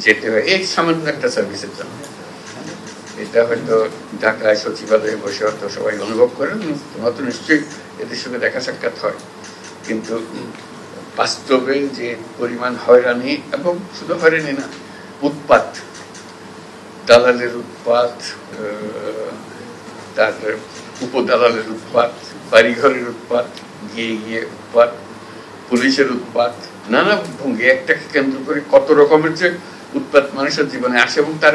যেতে হয় এই সামান্য একটা সার্ভিসের জন্য। এটা হয়তো ঢাকায় সচিবালয়ে বসে হয়তো সবাই অনুভব করেন, তোমার তো নিশ্চয়ই এদের সঙ্গে দেখা সাক্ষাৎ হয়, কিন্তু বাস্তবে যে পরিমাণ হয়রানি, এবং শুধু হয়রানি না, উৎপাত, দালালের উৎপাত, তারপরে উপদালালের উৎপাত, বাড়িঘরের উৎপাত, গিয়ে গিয়ে উৎপাত, পুলিশের উৎপাত, নানা ভঙ্গি একটাকে কেন্দ্র করে কত রকমের যে উৎপাত মানুষের জীবনে আসে, এবং তার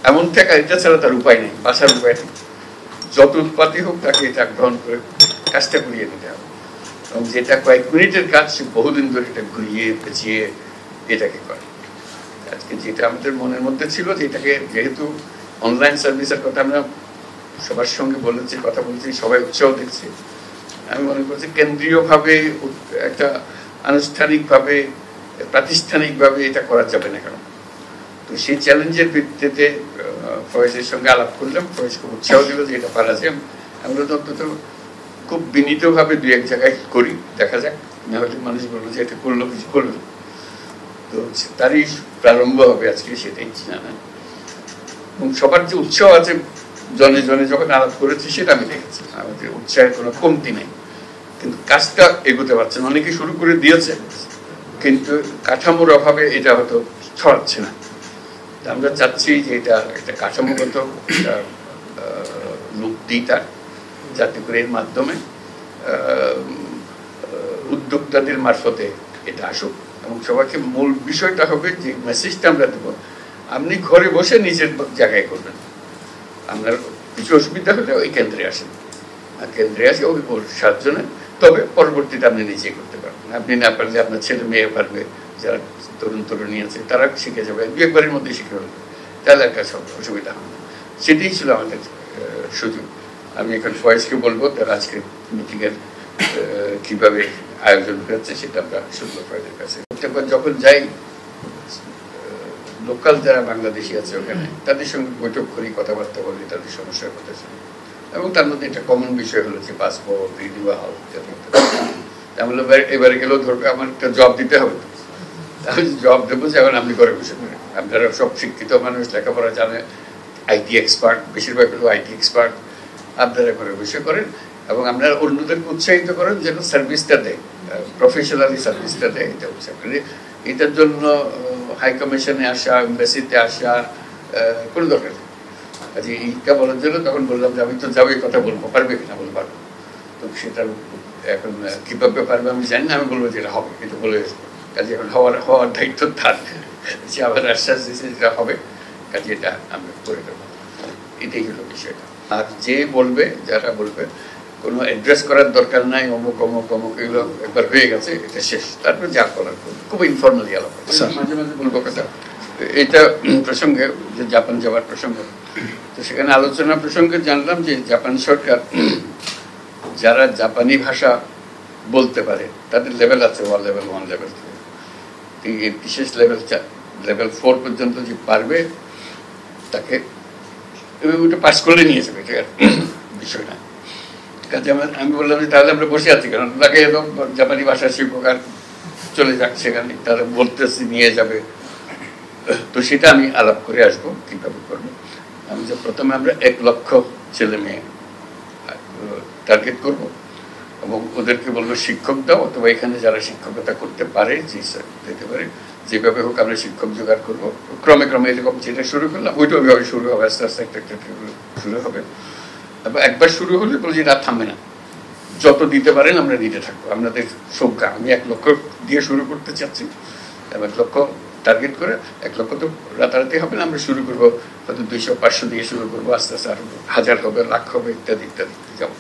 এমন টাকা এটা ছাড়া তার উপায় নেই, বাঁচার উপায় নেই। যত উৎপাতই হোক তাকে এটা গ্রহণ করে কাজটা করিয়ে দিতে হবে, এবং যেটা কয়েক মিনিটের কাজ সে বহুদিন ধরে এটা ঘুরিয়ে পেঁচিয়ে এটাকে করে। আজকে যেটা আমাদের মনের মধ্যে ছিল যে এটাকে, যেহেতু অনলাইন সার্ভিসের কথা আমরা সবার সঙ্গে বলেছি, কথা বলছি, সবাই উৎসাহ দিচ্ছে, আমি মনে করছি কেন্দ্রীয়ভাবে একটা আনুষ্ঠানিকভাবে প্রাতিষ্ঠানিকভাবে এটা করা যাবে না কেন। তো সেই চ্যালেঞ্জের ভিত্তিতে ফয়েজের সঙ্গে আলাপ করলাম, ফয়েজ খুব উৎসাহ দিল যে এটা পারা যায়। আমরা অন্তত খুব বিনীতভাবে দুই এক জায়গায় করি, দেখা যাক, না হলে মানুষ বললো যে এটা করলো কিছু করলো। তো তারই প্রারম্ভ হবে আজকে, সেটাই জানা। এবং সবার যে উৎসাহ আছে জনে জনে যখন আলাপ করেছি সেটা আমি দেখেছি, আমাদের উৎসাহের কোনো কমতি নেই, কিন্তু কাজটা এগোতে পারছে না। অনেকে শুরু করে দিয়েছে, কিন্তু কাঠামোর অভাবে এটা হয়তো ছড়াচ্ছে না। আমরা চাচ্ছি যে এটা একটা কাঠামোগত লোক দিই তার, যাতে করে এর মাধ্যমে উদ্যোক্তাদের মারফতে এটা আসুক, এবং সবাইকে মূল বিষয়টা হবে যে মেসেজটা আমরা দেবো, আপনি ঘরে বসে নিজের জায়গায় করবেন, আপনার কিছু অসুবিধা হলে ওই কেন্দ্রে আসেন, আর কেন্দ্রে আসে ওই 7 জনে, তবে পরবর্তীতে আপনি নিজে করতে পারবেন। আপনি না পারলে আপনার ছেলে মেয়ে পারবে, যারা তরুণ তরুণী আছে তারা শিখে যাবে, 2-1 মধ্যে শিখে হবে, তাহলে একটা সব অসুবিধা হবে না। সেটাই ছিল আমাদের সুযোগ। আমি এখন ফয়েজকে বলবো তার আজকে মিটিংয়ের কিভাবে আয়োজন হয়েছে সেটা আমরা শুনবো ফয়েজের কাছে। যখন যাই লোকাল যারা বাংলাদেশি আছে ওখানে, তাদের সঙ্গে বৈঠক করি, কথাবার্তা বলি, তাদের সমস্যার কথা শুনি, এবং তার মধ্যে একটা কমন বিষয় হলো যে পাসপোর্ট রিনিউয়াল হল। তাহলে এবারে গেলেও ধরবে আমার একটা জব দিতে হবে, তাহলে জব দেবো যে এখন আপনি করে বসে করেন। আপনারা সব শিক্ষিত মানুষ, লেখাপড়া জানে, আইটি এক্সপার্ট, বেশিরভাগ হলো আইটি এক্সপার্ট, আপনারা করে বসে করেন, এবং আপনারা অন্যদেরকে উৎসাহিত করেন যেন সার্ভিসটা দেয়, প্রফেশনালি সার্ভিসটা দেয়, এটা উৎসাহ করে। এটার জন্য হাই কমিশনে আসা, এম্বাসিতে আসা কোনো দরকার নেই। আজকে এইটা বলার জন্য তখন বললাম যে আমি তো যাবো, এই কথা বলবো, পারবে কিনা বলবো পারবো। তো সেটা এখন কিভাবে পারবে আমি জানি না, আমি বলবো যেটা হবে, এটা বলে কাজে এখন হওয়ার দায়িত্ব তার, সে আবার আশ্বাস দিয়েছে যেটা হবে, কাজে এটা আমরা করে দেবো। এটাই হলো বিষয়টা। আর যে বলবে, যারা বলবে কোনো অ্যাড্রেস করার দরকার নাই, অমুক অমুক অমুক, এগুলো একবার হয়ে গেছে, এটা শেষ, তারপরে যা করার করবে, খুব ইনফর্মালি আলাপ মাঝে মাঝে বলবো কথা। এটা প্রসঙ্গে যে জাপান যাওয়ার প্রসঙ্গ, তো সেখানে আলোচনা প্রসঙ্গে জানলাম যে জাপান সরকার যারা জাপানি ভাষা বলতে পারে তাদের লেভেল আছে, লেভেল 1, লেভেল 2, বিশেষ লেভেল 4 পর্যন্ত যে পারবে তাকে ওটা পাস করলে নিয়ে যাবে, এটা বিষয় না। কাজে আমি বললাম যে তাহলে আমরা বসে আছি, কারণ তাকে একদম জাপানি ভাষা শিক্ষক আর চলে যাক সেখানে, তারা বলতেছি নিয়ে যাবে। তো সেটা আমি আলাপ করে আসবো কিভাবে করবো। আমি যে প্রথমে আমরা 1 লক্ষ ছেলে মেয়ে টার্গেট করব, এবং ওদেরকে বলবো শিক্ষক দাও, অথবা এখানে যারা শিক্ষকতা করতে পারে, যে দিতে পারে, যেভাবে হোক আমরা শিক্ষক জোগাড় করবো। ক্রমে ক্রমে এরকম যেটা শুরু করলাম ওইটা ওইভাবে শুরু হবে, আস্তে আস্তে একটা শুরু হবে। এবং একবার শুরু হলে বলছি না, থামবে না, যত দিতে পারেন আমরা দিতে থাকবো। আপনাদের সংখ্যা, আমি 1 লক্ষ দিয়ে শুরু করতে চাচ্ছি, 1 লক্ষ টার্গেট করে, 1 লক্ষ তো রাতারাতি হবে না, আমরা শুরু করবো হয়তো 200-500 দিয়ে শুরু করবো, আস্তে আস্তে আরো 1000 হবে, লাখ হবে, ইত্যাদি ইত্যাদি যাবো।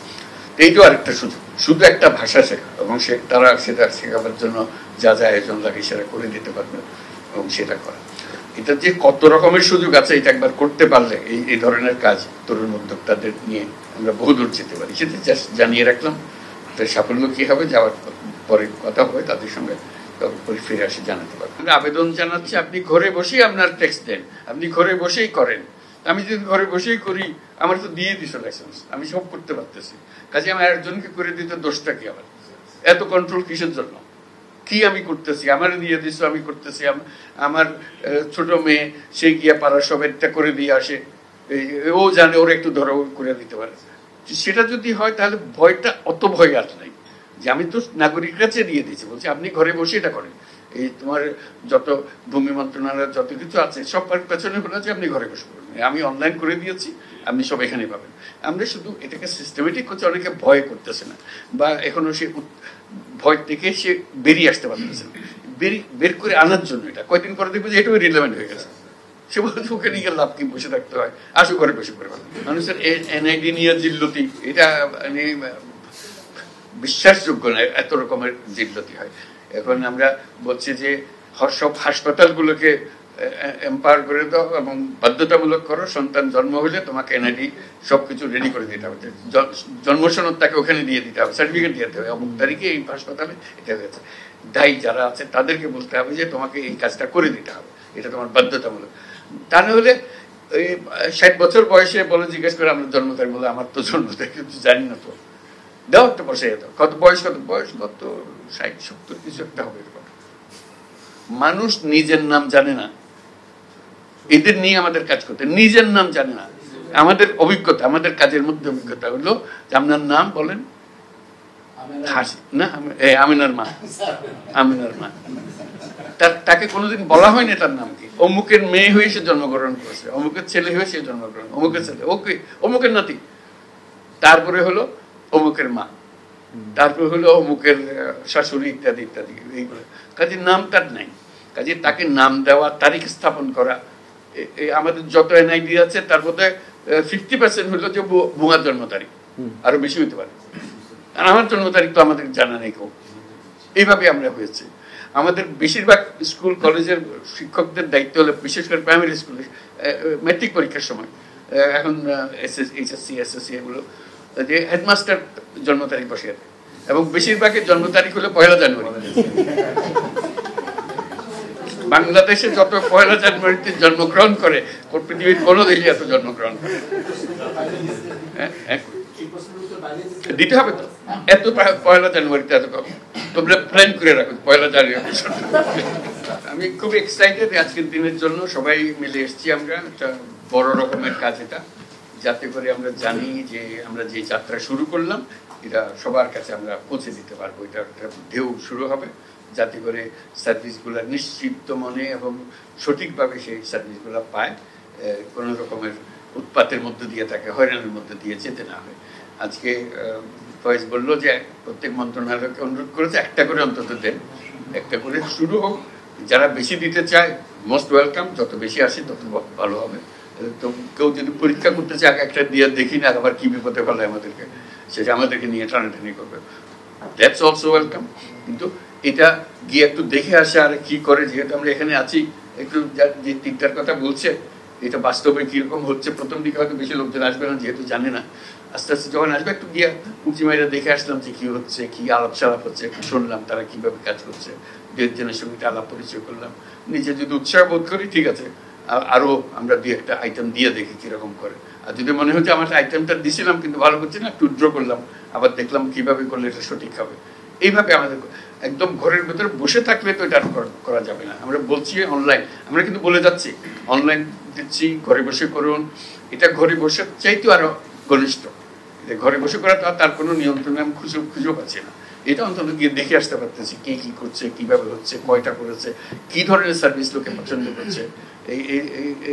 এইটাও আরেকটা সুযোগ, শুধু একটা ভাষা শেখা, এবং তারা সেটা শেখাবার জন্য যা যা আয়োজন লাগে সেটা করে দিতে পারবে, এবং সেটা করা। এটা যে কত রকমের সুযোগ আছে, এটা একবার করতে পারলে এই ধরনের কাজ তরুণ উদ্যোক্তাদের নিয়ে আমরা বহুদূর যেতে পারি। সেটা জানিয়ে রাখলাম। সাফল্য কি হবে যাওয়ার পরে কথা হবে তাদের সঙ্গে, তখন ফিরে আসে জানাতে পারবেন। আমরা আবেদন জানাচ্ছি, আপনি ঘরে বসেই আপনার ট্যাক্স দেন, আপনি ঘরে বসেই করেন। আমি যদি ঘরে বসেই করি, আমার তো দিয়ে দিছো লাইসেন্স, আমি সব করতে পারতেছি, কাজে আমি একজনকে করে দিতে দোষটা কি? আবার এত কন্ট্রোল কিসের জন্য? কি আমি করতেছি, আমার দিয়ে দিছো, আমি করতেছি, আমার ছোট মেয়ে সে গিয়া পাড়ার সব একটা করে দিয়ে আসে, ও জানে ওর একটু ধরো করে দিতে পারে। সেটা যদি হয় তাহলে ভয়টা অত ভয় আর নাই, যে আমি তো নাগরিকের কাছে দিয়ে দিয়েছি, বলছি আপনি ঘরে বসে এটা করেন, এই তোমার যত ভূমি মন্ত্রণালয়ের যত কিছু আছে সব পেছনে হলো যে আপনি ঘরে বসে করবেন, আমি অনলাইন করে দিয়েছি, আপনি সব এখানে পাবেন। আমরা শুধু এটাকে সিস্টেমেটিক করছি, অনেকে ভয় করতেছে না, বা এখনো সে ভয় থেকে সে বেরিয়ে আসতে পারতেছে না, বের করে আনার জন্য এটা কয়েকদিন পরে দেখবে যে এটাও রিলেভেন্ট হয়ে গেছে। সে বলছে ওখানে গিয়ে লাভ কি, বসে থাকতে হয়, আসো ঘরে বসে করে পাবেন। মানুষের এনআইডি নিয়ে জিল্লতি, এটা মানে বিশ্বাসযোগ্য না, এত রকমের জিল্লতি হয়। এখন আমরা বলছি যে সব হাসপাতালগুলোকে এম্পাওয়ার করে দাও এবং বাধ্যতামূলক করো, সন্তান জন্ম হলে তোমাকে এনআইডি সবকিছু রেডি করে দিতে হবে, জন্ম সনদ তাকে ওখানে দিয়ে দিতে হবে, সার্টিফিকেট দিতে হবে, অমুক তারিখে এই হাসপাতালে এটা হয়েছে। দায়ী যারা আছে তাদেরকে বলতে হবে যে তোমাকে এই কাজটা করে দিতে হবে, এটা তোমার বাধ্যতামূলক। তা না হলে ওই 60 বছর বয়সে বলে জিজ্ঞেস করে আমরা জন্ম তারিখ, বলে আমার তো জন্ম তারিখ কিছু জানি না, তো দাও একটা বসে যেত, কত বয়স, কত 60 70 কিছু একটা হবে। মানুষ নিজের নাম জানে না, এদের নিয়ে আমাদের কাজ করতে, নিজের নাম জানে না। আমাদের অভিজ্ঞতা, আমাদের কাজের মধ্যে অভিজ্ঞতা হলো যে আপনার নাম বলেন, না আমিনার মা, আমিনার মা, তাকে কোনোদিন বলা হয়নি তার নাম কি, অমুকের মেয়ে হয়ে সে জন্মগ্রহণ করেছে, অমুকের ছেলে হয়ে সে জন্মগ্রহণ, অমুকের ছেলে, ওকে অমুকের নাতি, তারপরে হলো অমুকের মা, তারপরে হলো অমুকের শাশুড়ি, ইত্যাদি ইত্যাদি, এইগুলো। কাজে নাম তার নাই, কাজে তাকে নাম দেওয়া, তারিখ স্থাপন করা, আমাদের যত এনআইডি আছে তার মধ্যে 50% হলো যে ভুয়ার জন্ম তারিখ, আরো বেশি হতে পারে। আর আমার জন্ম তারিখ তো আমাদের জানা নেই কেউ। এইভাবে আমরা হয়েছে। আমাদের বেশিরভাগ স্কুল কলেজের শিক্ষকদের দায়িত্ব হলো, বিশেষ করে প্রাইমারি স্কুলে ম্যাট্রিক পরীক্ষার সময়, এখন এইচএসসি এসএসসি এগুলো, যে হেডমাস্টার জন্ম তারিখ বসে, এবং বেশিরভাগের জন্ম তারিখ হলো 1 জানুয়ারি। বাংলাদেশে যত 1 জানুয়ারিতে জন্মগ্রহণ করে পৃথিবীর কোনো দেশে এত জন্মগ্রহণ করে দিতে হবে তো, এত 1 জানুয়ারিতে এত কম, তোমরা প্ল্যান করে রাখো 1 জানুয়ারি। আমি খুব এক্সাইটেড আজকের দিনের জন্য, সবাই মিলে এসেছি আমরা, একটা বড় রকমের কাজ এটা, যাতে করে আমরা জানি যে আমরা যে যাত্রা শুরু করলাম এটা সবার কাছে আমরা পৌঁছে দিতে পারবো, এটা একটা ঢেউ শুরু হবে, যাতে করে সার্ভিসগুলো নিশ্চিত মনে এবং সঠিকভাবে সেই সার্ভিসগুলো পায়, কোনো রকমের উৎপাতের মধ্যে দিয়ে তাকে হয়রানির মধ্যে দিয়ে যেতে না হয়। আজকে ফয়েজ বললো যে প্রত্যেক মন্ত্রণালয়কে অনুরোধ করেছে একটা করে অন্তত দেন, একটা করে শুরু হোক, যারা বেশি দিতে চায় মোস্ট ওয়েলকাম, যত বেশি আসে তত ভালো হবে। তো কেউ যদি পরীক্ষা করতে চায় একটা দিয়ে দেখি না আবার কি বিপদে ফেলে আমাদেরকে, সেটা আমাদেরকে নিয়ে টানাটানি করবে, দ্যাটস অলসো ওয়েলকাম। কিন্তু এটা গিয়ে একটু দেখে আসে আর কি করে, যেহেতু আমরা এখানে আছি, একটু যে 3টার কথা বলছে এটা বাস্তবে কিরকম হচ্ছে, প্রথম দিকে হয়তো বেশি লোকজন আসবে না যেহেতু জানে না, আস্তে আস্তে যখন আসবে একটু গিয়ে উঁচি মাইরা দেখে আসলাম যে কি হচ্ছে, কি আলাপ সালাপ হচ্ছে, একটু শুনলাম তারা কিভাবে কাজ করছে, 2-1 সঙ্গে আলাপ পরিচয় করলাম, নিজে যদি উৎসাহ বোধ করি ঠিক আছে, আরো আমরা 2-1টা আইটেম দিয়ে দেখি কিরকম করে। আর যদি মনে হচ্ছে আমার আইটেমটা দিছিলাম কিন্তু ভালো করছে না, একটু ড্র করলাম, আবার দেখলাম কিভাবে করলে এটা সঠিক হবে। এইভাবে আমাদের একদম ঘরের ভেতরে বসে থাকলে তো এটা করা যাবে না। আমরা বলছি অনলাইন, আমরা কিন্তু বলে যাচ্ছি অনলাইন দিচ্ছি, ঘরে বসে করুন, এটা ঘরে বসে চাইতেও আরো ঘনিষ্ঠ, ঘরে বসে করা তার কোনো নিয়ন্ত্রণে আমি খুঁজেও পাচ্ছি না। এটা অন্তত গিয়ে দেখে আসতে পারতেছি কে কি করছে, কিভাবে হচ্ছে, কয়টা করেছে, কি ধরনের সার্ভিস লোকে পছন্দ করছে।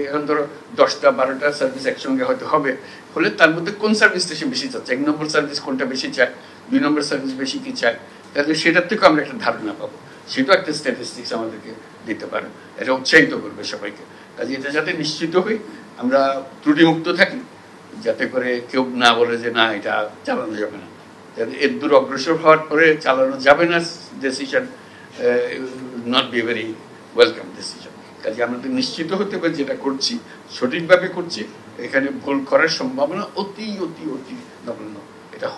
এখন ধরো 10টা-12টা সার্ভিস একসঙ্গে হয়তো হবে, হলে তার মধ্যে কোন সার্ভিসটা সে বেশি চাচ্ছে, 1 নম্বর সার্ভিস কোনটা বেশি চায়, 2 নম্বর সার্ভিস বেশি কি চায়, তাহলে সেটার থেকেও আমরা একটা ধারণা পাবো, সেটাও একটা স্ট্যাটিস্টিক্স আমাদেরকে দিতে পারে, এটা উৎসাহিত করবে সবাইকে। কাজে এটা যাতে নিশ্চিত হই আমরা ত্রুটিমুক্ত থাকি, যাতে করে কেউ না বলে যে না এটা চালানো যাবে না, এর দূর অগ্রসর হওয়ার পরে চালানো যাবে না, decision not be very welcome decision. কাজে আমাদের নিশ্চিত হতে হবে যেটা করছি সঠিকভাবে করছি, এখানে ভুল করার সম্ভাবনা অতি অতি অতি নগণ্য, এটা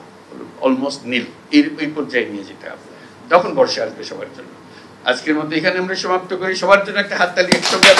অলমোস্ট নীল, এই পর্যায়ে নিয়ে যেতে হবে, তখন বর্ষা আসবে সবার জন্য। আজকের মধ্যে এখানে আমরা সমাপ্ত করি, সবার জন্য একটা হাততালি একসঙ্গে।